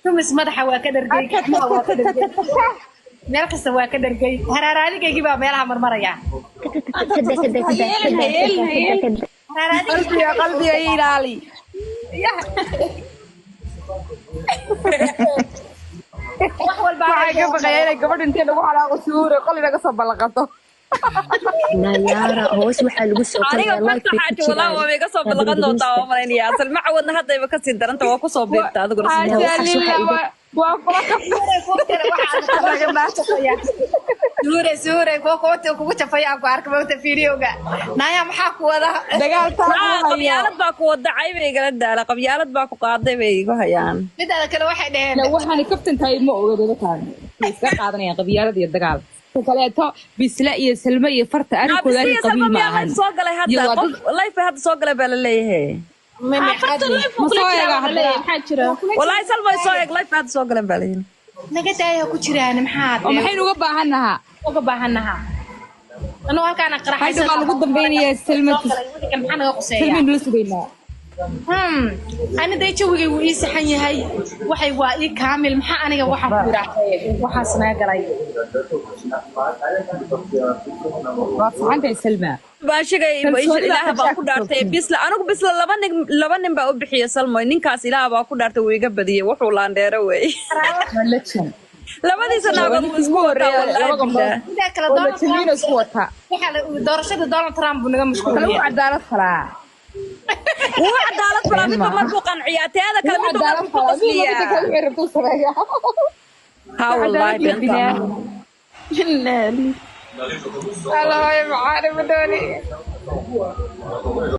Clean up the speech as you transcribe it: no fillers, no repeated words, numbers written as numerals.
tumis madaxa waa ka dhargay gacmaha waa ka dhargay meel kasta waa ka dhargay haraaraadigaygii baa meelaha marmaraya قلبي يا إلالي wax walba معاك بغير قبل انت لو على قصور قل لك صب لقطه نيارة هوش waxaa lagu soo aniga farta xaaji walaa waa iga soo bilaqan doontaa oo malaynayaa asal ma cawadna hadayba ka sii daranta waa ku soo biirta adigu suure kookoote kugu jafaya ku arka waqti fiidiyowga naaya maxaa ku wada dagaal qabyaalad baa ku wada caybay igala daala qabyaalad baa ku qaaday bay igu hayaan midda kale waxay dhaheen waxaan kaftan tahay ma ogaado taan iska qaadanaya qabyaalad iyo dagaal kaleeto bisla iyo salma iyo farta arikooda qabiil ma ahan soo galay hadda qof life hadda soo galay baa la leeyahay والله سلمى يسوق لايف هذا سوق لبالين نقدايا ku jiraan maxaa maxay uga baahanaha anoo halkaan qarax hayda ma lagu dambeeyay salma la sugeynaa ana day jawiga uu ii saxan yahay waxay waa ii kaamil maxaa aniga waxaan ku raaxay waxaas ma galay waa saxanta salma baashigay ilaaha baa ku dhaartay bisla anigu bisla laba nin baa u bixiyay salmo ninkaas ilaaha baa ku dhaartay wuu iga badiyay wuxuu laandheero weey labadiisa naagood wuu isku wataa wallahi kala doorashada Donald Trump naga mashquuliyay kala cadaalad falaa wuu cadaalad falaa mid markuu qanciyaa teeda kale mid markuu qasbiyaa ha wallahi الله يا معارف دوني